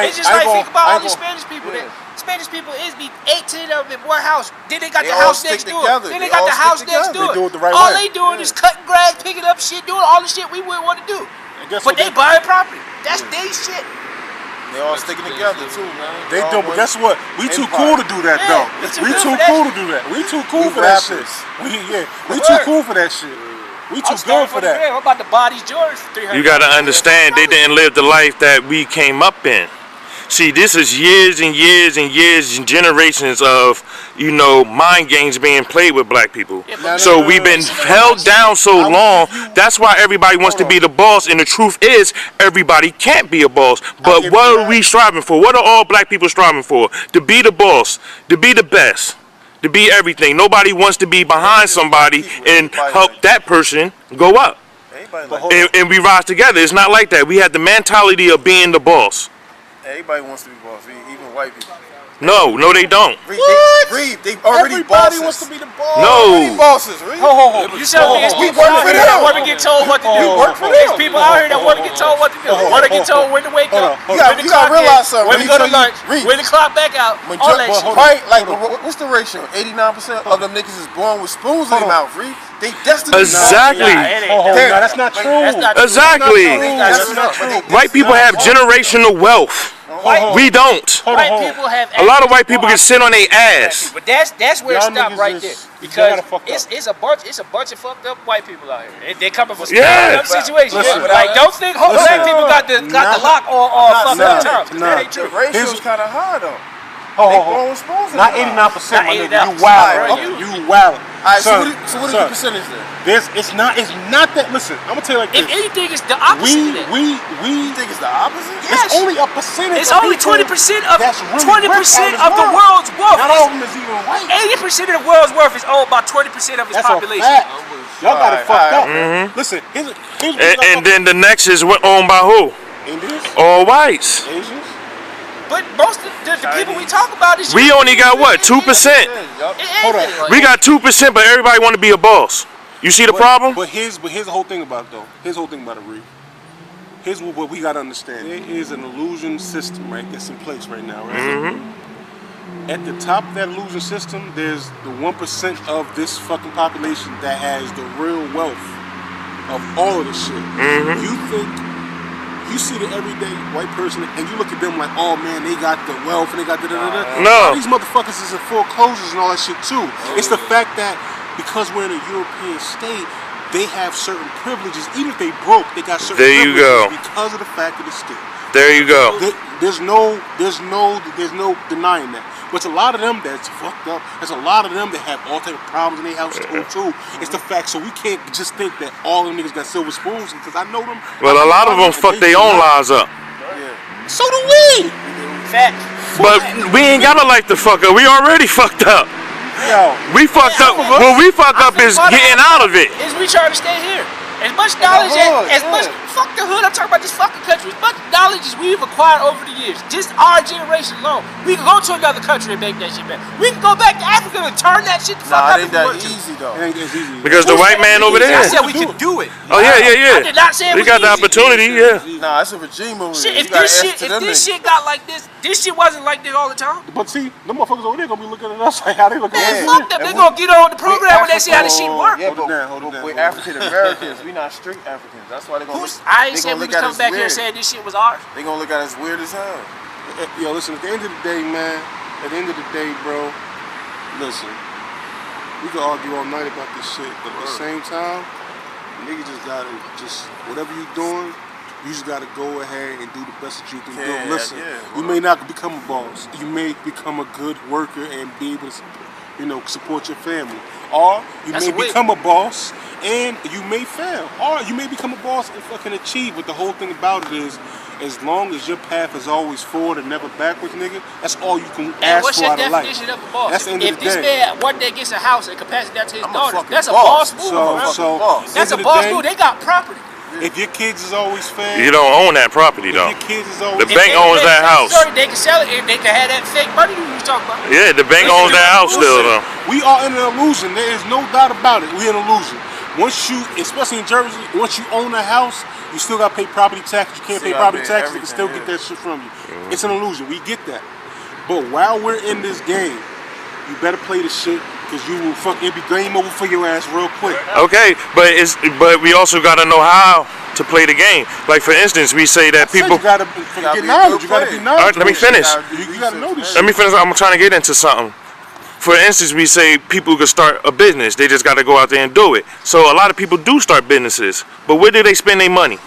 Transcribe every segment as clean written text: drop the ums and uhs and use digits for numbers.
It's just like think about all these Spanish people. Spanish people is be 18 of them in one house. Then they got the house next door. Then they got the house next door. All they doing is cutting grass, picking up shit, doing all the shit we wouldn't want to do. But they buying property. That's their shit. They all sticking together too, man. They do, but guess what? We too cool to do that though. We too cool to do that. We too cool for that shit. We too cool for that shit. We too good for that. I'm about to buy these Jordans for $300. You gotta understand, they didn't live the life that we came up in. See, this is years and years and years and generations of, you know, mind games being played with black people. So we've been held down so long. That's why everybody wants to be the boss. And the truth is, everybody can't be a boss. But what are we striving for? What are all black people striving for? To be the boss, to be the best, to be everything. Nobody wants to be behind somebody and help that person go up. And we rise together. It's not like that. We have the mentality of being the boss. Everybody wants to be boss, even white people. No, they don't. Read, they already Everybody bosses. wants to be the boss. No. Already bosses, Reed. You tell me it's people out here that want to get told what to do. There's people out here that want to get told what to do. Want to get told when to wake up. You gotta realize something. When to go to lunch. When to clock back out. All that shit. Right, like, what's the ratio? 89% of them niggas is born with spoons in their mouth, Reed. They destined. Exactly. No, that's not true. Exactly. White people have generational wealth. We don't. White people have. A lot of white people can sit on their ass. But that's where it stopped right there. Because it's a bunch of fucked up white people out here. They coming from up situations. Like don't think black people got the lock on fucking terms. That ain't true. The ratio's kind of high though. Not 89%, my nigga. You wild. You wild. Alright, so what is the percentage then? It's not that. Listen, I'm gonna tell you like this. If anything, it's the opposite. We think it's the opposite? Yes. It's only a percentage. It's only 20% of the world's wealth. Not all of them is even white. 80% of the world's worth is owned by 20% of its population. Y'all got it fucked up. Listen, here's and then the next is owned by who? Indians. All whites. Asians. But most of the people we talk about is we only got what, 2%? Hold on. We got 2%, but everybody want to be a boss. You see the problem? But here's the whole thing about it though. Here's the whole thing about it, Reed. Here's what we gotta understand. There is an illusion system, right, that's in place right now, right? At the top of that illusion system, there's the 1% of this fucking population that has the real wealth of all of this shit. You think you see the everyday white person and you look at them like, oh man, they got the wealth and they got the No. All these motherfuckers is in foreclosures and all that shit too. It's the fact that because we're in a European state, they have certain privileges. Even if they broke, they got certain privileges because of the fact of the state. There you go. There's no denying that. But it's a lot of them that's fucked up. There's a lot of them that have all type of problems in their house too. It's the fact, so we can't just think that all them niggas got silver spoons because I know them. Well, a lot of them fuck their own lives up. So do we. Fact. But we ain't got a life to fuck up. We already fucked up. Yo, we fucked up. What we fuck up is getting out of it. Is we trying to stay here. As much knowledge as much fuck the hood, I'm talking about this fucking country. As much knowledge as we've acquired over the years, just our generation alone, we can go to another country and make that shit better. We can go back to Africa and turn that shit the fuck up. It ain't that easy though. It ain't as easy. Because the white man over there. I said we can do it. Oh yeah. I did not say it was we got the easy. opportunity, yeah. Nah, it's a regime over Shit, there. if this shit got like this shit wasn't like this all the time. But see, them motherfuckers over there gonna be looking at us like how they look at us. Fuck them. They gonna get on the program when they see how this shit work. Yeah, but we're African Americans. We not street Africans. That's why they gonna. I ain't saying we was coming back here and saying this shit was ours. They gonna look at us weird as hell. Yo, listen. At the end of the day, man. At the end of the day, bro. Listen. We can argue all night about this shit, but at the same time, nigga just gotta whatever you doing, you just gotta go ahead and do the best that you can do. Listen, you may not become a boss. You may become a good worker and be able to, support your family. Or you may become a boss and you may fail. Or you may become a boss and fucking achieve. But the whole thing about it is, as long as your path is always forward and never backwards, nigga, that's all you can ask for out of life. What's your definition of a boss? That's the end of the day. If this man one day gets a house and capacity that to his daughter, that's a boss move. That's a boss move. They got property. If your kids is always fed, you don't own that property though. If your kids is always the bank owns that house. They can sell it if they can have that fake money you was talking about. Yeah, the bank owns that house still though. We are in an illusion. There is no doubt about it. We're in an illusion. once you, especially in Jersey, once you own a house, you still got to pay property taxes. You can't pay property taxes. They can still get that shit from you. It's an illusion. We get that. But while we're in this game, you better play the shit because you will it be game over for your ass real quick. Okay, but we also got to know how to play the game. Like for instance, we say that people. You gotta get knowledge. You gotta be knowledgeable. All right, let me finish. You gotta know this shit. Let me finish. I'm trying to get into something. For instance, we say people could start a business. They just got to go out there and do it. So a lot of people do start businesses. But where do they spend their money?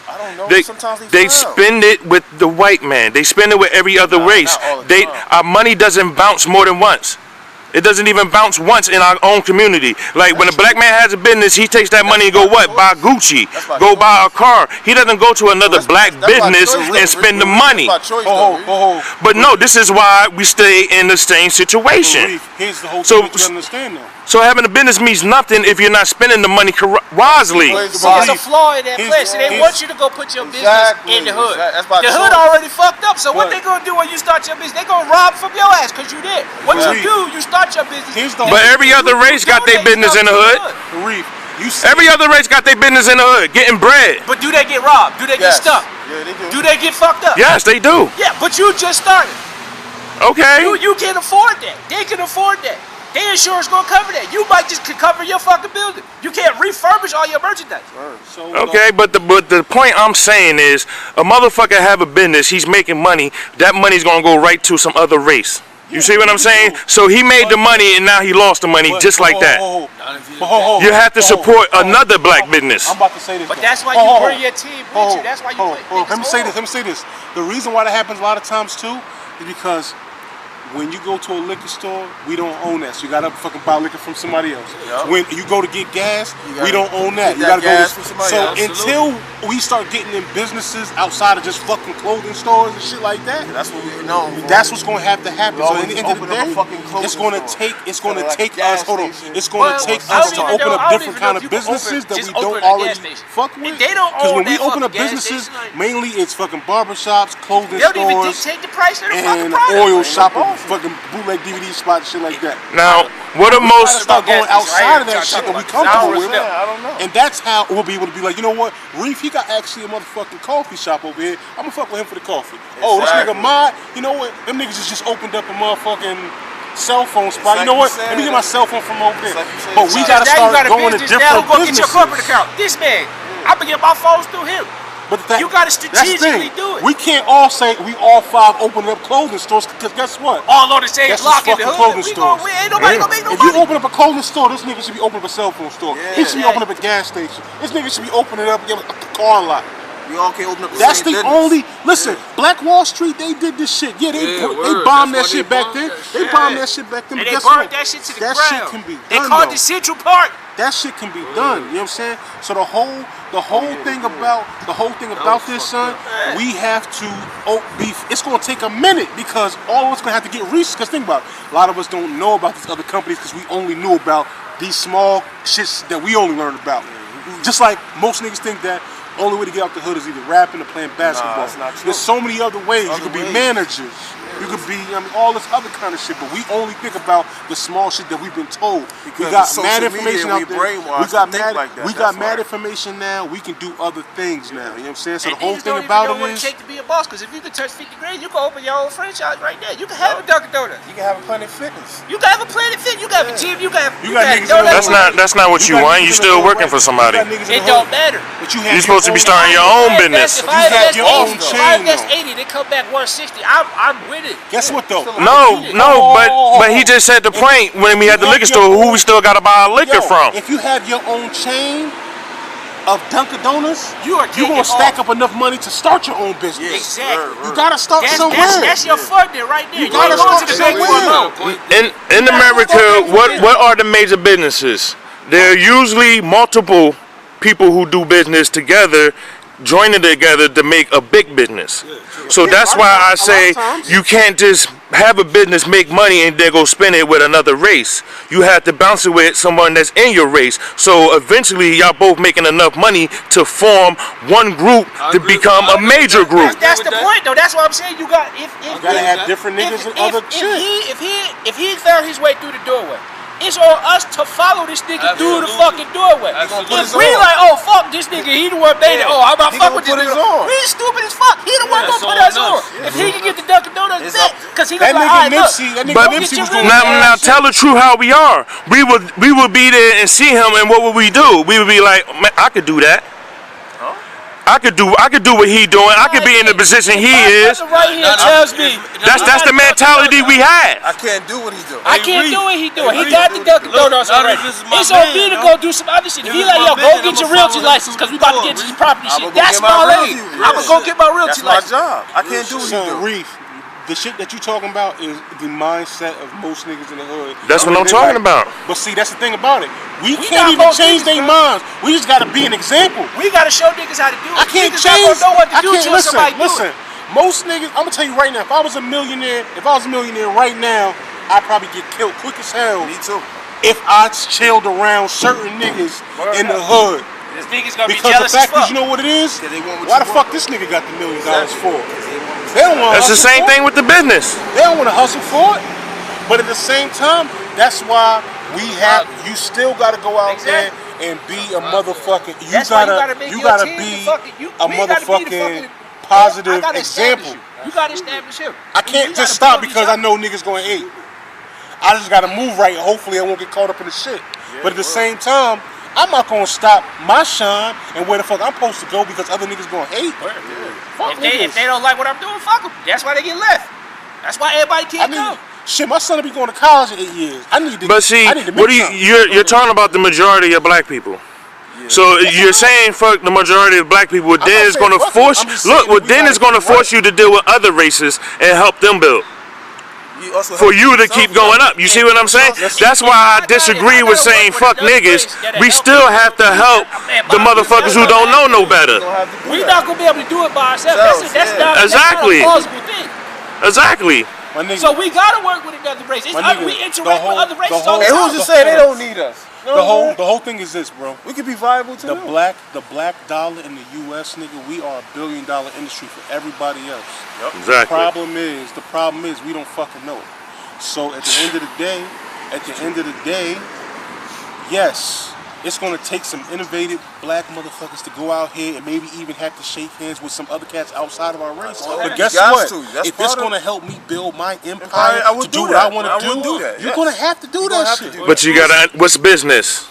I don't know. Sometimes they spend it with the white man. They spend it with every other race. Our money doesn't bounce more than once. It doesn't even bounce once in our own community. Like when a black man has a business, he takes that money and go what? Buy Gucci, go buy a car. He doesn't go to another black business and spend the money. But no, this is why we stay in the same situation. Here's the whole thing you understand though. So having a business means nothing if you're not spending the money wisely. It's a flaw in that place. They want you to go put your business in the hood. The hood already fucked up. So what they gonna do when you start your business? They gonna rob from your ass because you did. What you do, you start your business. But every other race got their business in the hood. Every other race got their business in the hood, getting bread. But do they get robbed? Do they get stuck? Yeah, they do. Do they get fucked up? Yes, they do. Yeah, but you just started. Okay. You can afford that. They can afford that. Their insurance gonna cover that. You might just cover your fucking building. You can't refurbish all your merchandise. Okay, but the point I'm saying is, a motherfucker have a business. He's making money. That money's gonna go right to some other race. You see what I'm saying? So he made the money and now he lost the money just like that. You have to support another black business. I'm about to say this. But that's why you bring your team with you. That's why you play. Let me say this. Let me say this. The reason why that happens a lot of times too is because when you go to a liquor store, we don't own that. So you gotta fucking buy liquor from somebody else. Yep. When you go to get gas, we don't own that. You gotta go from somebody else. Until we start getting in businesses outside of just fucking clothing stores and shit like that, that's what we know. That's what's gonna have to happen. So at the end of the day, it's gonna take us. Hold on. It's gonna take us to open up different kind of businesses that we don't already fuck with. Because when we open up businesses, mainly it's fucking barbershops, clothing stores, they don't even dictate the price of the fucking product. Oil shopping. Fucking bootleg DVD spots, shit like that. Now, what are most start going outside of that shit that we comfortable with, I don't know. and that's how we'll be able to be like, you know what, Reef, he got actually a motherfucking coffee shop over here. I'm gonna fuck with him for the coffee. Oh, this nigga Mod, you know what? Them niggas just opened up a motherfucking cell phone spot. You know what? Let me get my cell phone from over there. But we gotta start going to different businesses. Get your corporate account. This man, I been getting my phones through him. But you gotta strategically do it. We can't all say we all five opening up clothing stores because guess what? All on the same block in the hood. Ain't nobody gonna make no money. If you open up a clothing store, this nigga should be opening up a cell phone store. He should be opening up a gas station. This nigga should be opening up a car lot. We all can't open up the That's same the business. only. Listen, Black Wall Street, they did this shit. Yeah, they bombed that shit back then. They bombed that shit back then. And but they guess burned what? that shit to the that ground. shit can be done. They called it Central Park. That shit can be done. You know what I'm saying? So the whole thing about this, son, we have to be. It's gonna take a minute because all of us gonna have to get research. Because think about it, a lot of us don't know about these other companies because we only knew about these small shits that we only learned about. Just like most niggas think that only way to get out the hood is either rapping or playing basketball. That's not true. There's so many other ways. You could be managers. You could be, all this other kind of shit, but we only think about the small shit that we've been told. We got mad information out there. We got mad information now. We can do other things now. You know what I'm saying? So the whole thing about it is, it take to be a boss. Because if you could touch 50 grand, you can open your own franchise right there. You can have a Dunkin' Donuts. You can have a Planet Fitness. You can have a Planet Fitness. You can have a gym. You can have. That's not what you want. You still working for somebody. It don't matter. But you're supposed to be starting your own business. If I invest 80, they come back 160. I'm with it. Guess what though? No, but he just said the point when we had the liquor store, who we still got to buy liquor from. If you have your own chain of Dunkin' Donuts, you're gonna stack up enough money to start your own business. Exactly. You gotta start somewhere. That's your funding right there. You gotta start somewhere. In America, what are the major businesses? There are usually multiple people who do business together, joining together to make a big business. So that's why I say you can't just have a business make money and then go spend it with another race. You have to bounce it with someone that's in your race. So eventually y'all both making enough money to form one group to become a major group. That's the point though. That's what I'm saying. You gotta have different niggas and other shit. If he found his way through the doorway, It's on us to follow this nigga through the fucking doorway. If we like, oh fuck this nigga, he the one made it. Oh, I'm not fuck with this nigga. We stupid as fuck. He the one gonna put us on. If he can get the Dunkin' Donuts back, cause he gonna be like, now tell the truth how we are. We would be there and see him, and what would we do? We would be like, man, I could do that. I could do what he doing. I could be in the position he is. Right here tells me that's the mentality we had. I can't do what he doing. I can't do what he doing. He got the Dunkin' Donuts already. It's on me to go do some other shit. If he like, yo, go get your realty license because we about to get to this property shit. That's my lane. I'm gonna go get my realty license. That's my job. I can't do what he doing. Reef, the shit that you talking about is the mindset of most niggas in the hood. That's what I'm talking about. But see, that's the thing about it. We can't even change their minds. We just gotta be an example. We gotta show niggas how to do it. I can't change. Listen. Most niggas, I'm gonna tell you right now. If I was a millionaire right now, I'd probably get killed quick as hell. Me too. If I chilled around certain niggas in the hood. This nigga's gonna be Because jealous the fact is, you know what it is? Why the fuck this nigga got the $1 million for? They don't want. That's the same thing with the business. They don't want to hustle for it, but at the same time, that's why you still gotta go out there and be a motherfucker. You gotta be a motherfucking positive example. You gotta establish him. I can't just stop because I know niggas gonna hate. I just gotta move right. Hopefully, I won't get caught up in the shit. But at the same time, I'm not gonna stop my shine and where the fuck I'm supposed to go because other niggas gonna hate. If they don't like what I'm doing, fuck them. That's why they get left. That's why everybody can't come. Shit, my son will be going to college in 8 years. But see, you're talking about the majority of black people. Yeah. So you're saying fuck the majority of black people. Then it's gonna force you to deal with other races and help them build. For you to keep going up. You see what I'm saying? That's why I disagree with saying fuck niggas. We still have to help the motherfuckers who don't know no better. We're not going to be able to do it by ourselves. That's not a plausible thing. Exactly. So we got to work with another race. We interact with other races all the time. And who's to say they don't need us? The whole thing is this, bro. We could be viable too. The black dollar in the U.S., nigga, we are $1 billion industry for everybody else. Yep. Exactly. The problem is we don't fucking know. So at the end of the day, yes, it's gonna take some innovative black motherfuckers to go out here and maybe even have to shake hands with some other cats outside of our race. But guess what? If it's gonna help me build my empire to do what I want to do, you're gonna have to do that shit. But you gotta. What's business?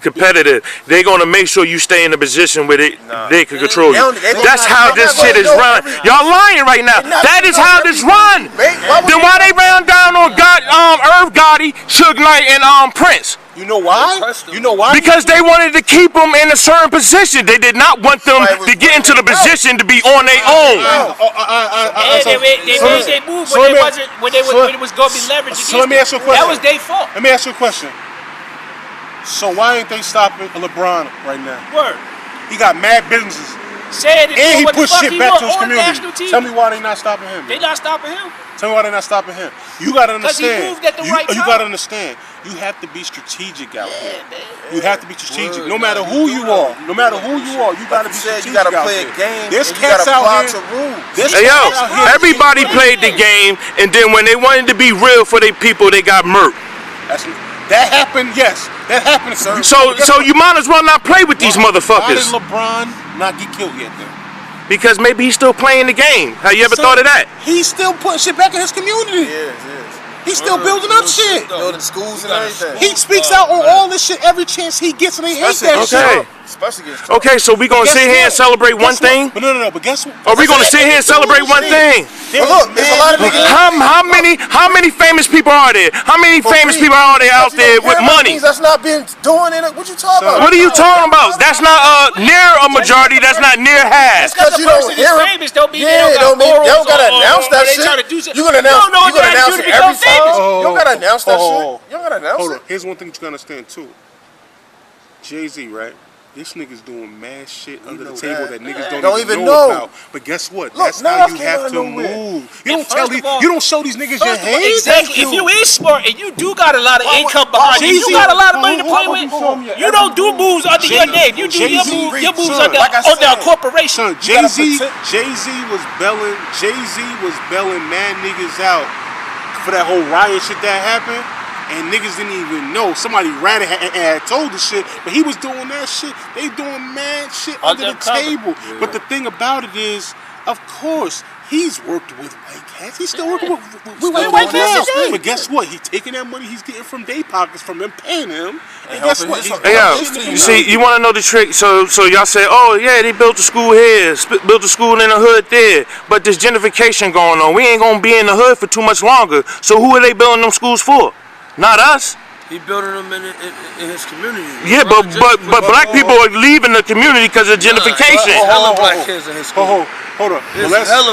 Competitive. They're gonna make sure you stay in a position where they can control you. That's how this shit is run. Y'all lying right now. That is how this run. Then why they ran down on Irv Gotti, Suge Knight, and Prince? You know why? Because they wanted to keep them in a certain position. They did not want them to get into the position to be on their own. They made their move when it was going to be leveraged. So let me ask you a question. That was their fault. Let me ask you a question. So why ain't they stopping LeBron right now? Word. He got mad businesses. And he pushed shit back to his community. Tell me why they not stopping him. They not stopping him. Tell me why they not stopping him. You gotta understand. He moved at the right time. You gotta understand. You have to be strategic out here. You have to be strategic. No matter who you are. You gotta be strategic. You gotta play a game. There's cats out here. Hey yo, everybody played the game, and then when they wanted to be real for their people, they got murked. That happened, yes. That happened. So you might as well not play with these motherfuckers. Why did LeBron not get killed yet then? Because maybe he's still playing the game. Have you ever thought of that? He's still putting shit back in his community. Yes. He's still building up shit. Building schools and everything. He speaks out on all this shit every chance he gets, and they hate that shit. Okay, so we gonna sit here and celebrate one thing? But no. But guess what? Are we gonna sit here and celebrate one thing? Well, look, there's a lot of niggas. How many famous people are there? How many famous people are there out there with money? That's not been doing it. What you talking about? What are you talking about? That's not near a majority. That's not near half. Because you don't hear it. Don't gotta announce that shit. You gonna announce it every time. You don't gotta announce that shit. You don't gotta announce it. Hold on. Here's one thing you gotta understand too. Jay-Z, right? This nigga's doing mad shit under the table that niggas don't even know about. But guess what? That's how you have to move. You don't show these niggas your hand. Exactly. If you is smart and you do got a lot of income behind you, you got a lot of money to play with. You don't do moves under your name. You do your moves under a corporation. Jay-Z was belling mad niggas out for that whole riot shit that happened. and niggas didn't even know. Somebody ratted had told the shit, but he was doing that shit. They doing mad shit under the table. Yeah. But the thing about it is, of course, he's worked with white cats. He's still working with white cats. But guess what? He's taking that money he's getting from their pockets, from them paying him. And guess what? You see, you want to know the trick? So y'all say, oh yeah, they built a school here, built a school in the hood there. But there's gentrification going on. We ain't gonna be in the hood for too much longer. So who are they building them schools for? Not us. He building them in his community. Yeah, but black people are leaving the community because of gentrification. Hella black kids in his school. Hold on.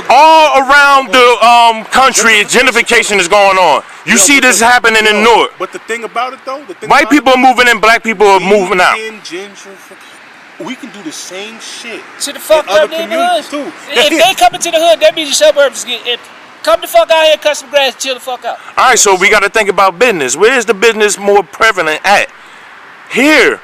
All around the country, gentrification is going on. You see this happening in North. But the thing about it though, white people are moving in, black people are moving out. We can do the same shit to the fuck up neighborhoods too. If they come into the hood, that means the suburbs get. Come the fuck out here, cut some grass, chill the fuck out. All right, so we got to think about business. Where's the business more prevalent at? Here.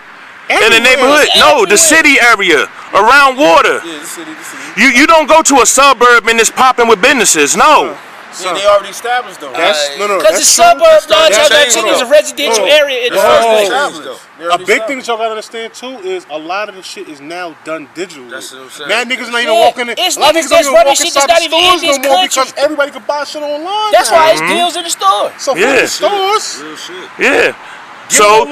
In the neighborhood? No, the city area, around water. Yeah, the city. You don't go to a suburb and it's popping with businesses. No. Yeah, they already established though. Because the suburb, is a residential area in the first place. A big thing that y'all gotta understand too is a lot of the shit is now done digitally. That's what I'm saying. Now niggas not even walking in. A lot of niggas don't even walk inside the stores no more because everybody can buy shit online. That's why it's deals in the store. So for the stores, real shit. Yeah. So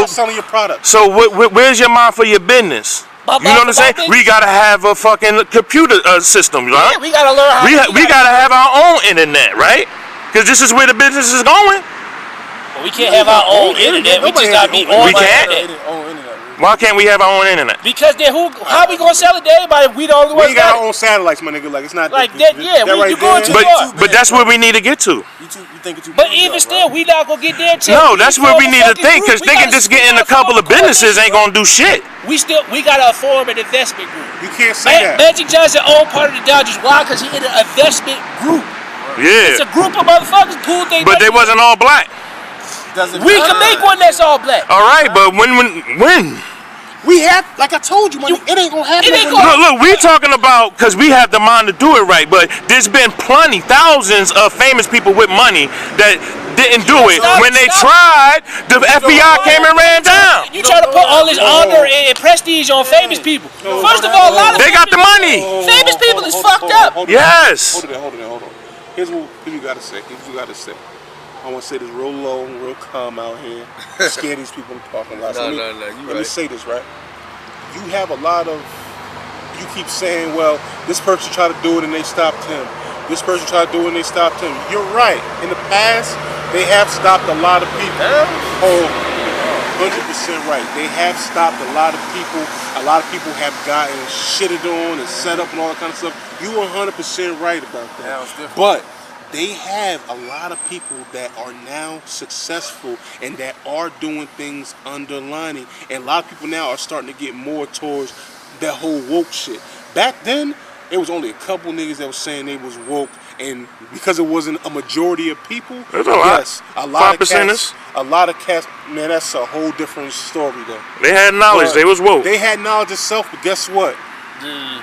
selling your products. So where's your mind for your business? You know what I'm saying? We gotta have a fucking computer system, right? Yeah, we gotta learn how. We gotta have our own internet, right? Because this is where the business is going. Well, we can't have our own internet. We just gotta be on internet. Why can't we have our own internet? Because then how we gonna sell it to everybody if we the only ones? We got our own satellites, my nigga. Like it's not like that. Yeah, you going too far. But that's where we need to get to. But even still, we not gonna get there. No, that's where we need to think. Because thinking just getting a couple of businesses ain't gonna do shit. We gotta form an investment group. You can't say that. Magic Johnson owned part of the Dodgers. Why? Because he in an investment group. Yeah. It's a group of motherfuckers. Cool thing. But they wasn't all black. We can make one that's all black. All right, but when? We have, like I told you, it ain't gonna happen. Look, we talking about because we have the mind to do it right, but there's been thousands of famous people with money that didn't do it. When they tried, the FBI came and ran down. You try to put all this honor and prestige on famous people. First of all, a lot of they got the money. Famous people is fucked up. Yes. Hold on. Here's what you gotta say. I want to say this real low and real calm out here. Scare these people in the parking lot. Let me say this, right? You have a lot of, you keep saying, well, this person tried to do it and they stopped him. This person tried to do it and they stopped him. You're right. In the past, they have stopped a lot of people. Oh, 100% right. They have stopped a lot of people. A lot of people have gotten shitted on and set up and all that kind of stuff. You 100% right about that. But they have a lot of people that are now successful and that are doing things underlining. And a lot of people now are starting to get more towards that whole woke shit. Back then, it was only a couple niggas that was saying they was woke. And because it wasn't a majority of people, yes, a lot of cats, man, that's a whole different story though. They had knowledge, they was woke. They had knowledge itself, but guess what?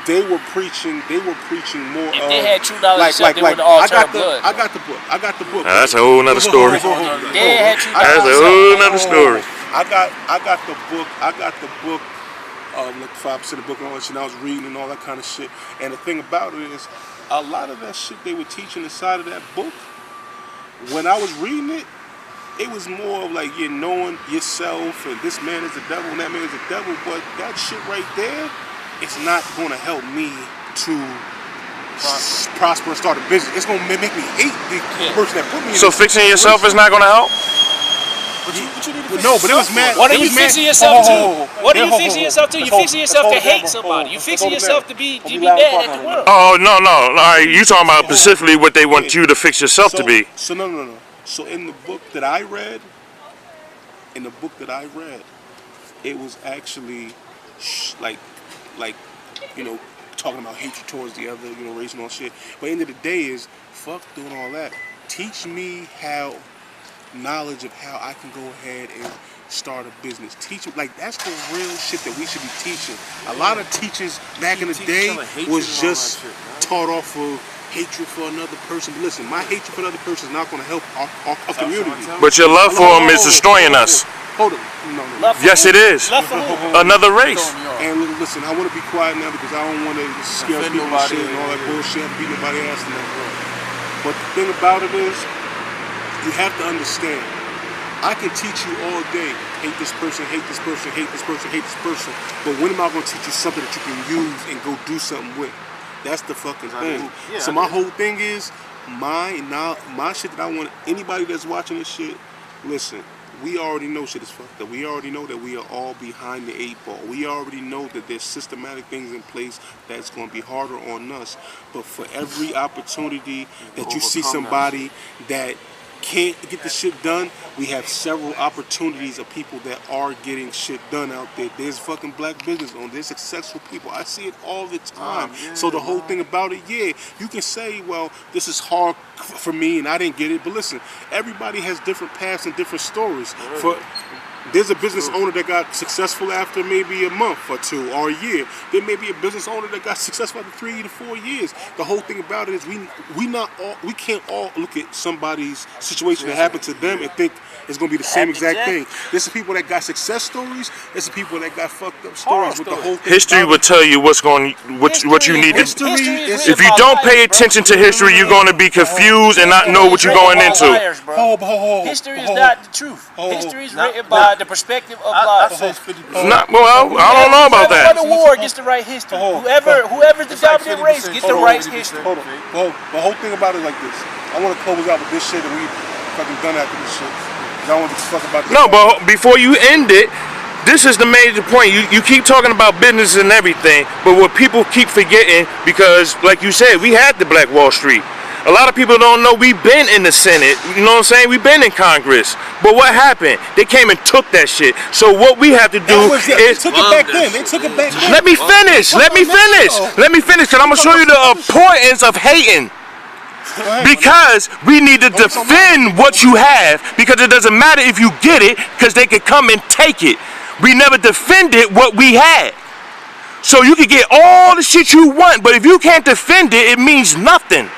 They were preaching more. If they had true knowledge, they would all turn blood. I got the book. Now, that's a whole nother story. That's a whole nother story. I got the book. Like 5% of the book and all that shit. I was reading and all that kind of shit. And the thing about it is, a lot of that shit they were teaching inside of that book. When I was reading it, it was more of like you knowing yourself and this man is the devil and that man is the devil. But that shit right there, it's not going to help me to prosper and start a business. It's going to make me hate the person that put me in. So fixing yourself is not going to help? No, but it was mad. What are you fixing yourself to? What are you fixing yourself to? You fixing yourself to hate somebody. You fixing yourself to be mad at the world. Oh, no. All right, you talking about specifically what they want you to fix yourself to be. So no. So in the book that I read, it was actually like talking about hatred towards the other, race and all shit. But at the end of the day is, fuck doing all that. Teach me knowledge of how I can go ahead and start a business. Teach them, like that's the real shit that we should be teaching. A lot of teachers back in the day was just taught off of hatred for another person. But listen, my hatred for another person is not going to help our community. But your love for them is destroying us. Hold on. No. Yes, it is. Another race. And listen, I want to be quiet now because I don't want to scare people and shit and all that bullshit. Beat nobody ass and that. But the thing about it is, you have to understand. I can teach you all day, hate this person, hate this person, hate this person, hate this person. But when am I going to teach you something that you can use and go do something with? That's the fucking thing. Yeah, so my whole thing is, my shit that I want anybody that's watching this shit, listen, we already know shit is fucked up. We already know that we are all behind the 8 ball. We already know that there's systematic things in place that's going to be harder on us. But for every opportunity that you see somebody that can't get the shit done, we have several opportunities of people that are getting shit done out there. There's fucking black business on. There's successful people. I see it all the time. So the whole thing about it, yeah, you can say, well, this is hard for me and I didn't get it. But listen, everybody has different paths and different stories. There's a business owner that got successful after maybe a month or 2 or a year. There may be a business owner that got successful after 3 to 4 years. The whole thing about it is we can't all look at somebody's situation that happened to them and think it's gonna be the same exact thing. There's some people that got success stories. There's some people that got fucked up stories. But the whole thing history will tell you what you need to. If you don't pay attention to history, you're going to be confused and not know what you're going into. History is not the truth. History is written by the perspective of life. Well, I don't know about that. Whoever won the war gets to write history. Whoever's the dominant race gets to write history. Hold on. Well, the whole thing about it like this. I want to close out with this shit and we fucking done after this shit. I want to talk about this. No, but before you end it, this is the major point. You keep talking about business and everything, but what people keep forgetting, because like you said, we had the Black Wall Street. A lot of people don't know we've been in the Senate, you know what I'm saying? We've been in Congress. But what happened? They came and took that shit. So what we have to do is... They took it back then. They took it back then. Let me finish. Let me finish, because I'm going to show you the importance of hating. Because we need to defend what you have, because it doesn't matter if you get it, because they can come and take it. We never defended what we had. So you can get all the shit you want, but if you can't defend it, it means nothing.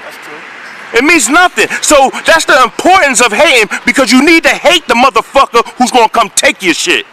It means nothing. So that's the importance of hating, because you need to hate the motherfucker who's gonna come take your shit.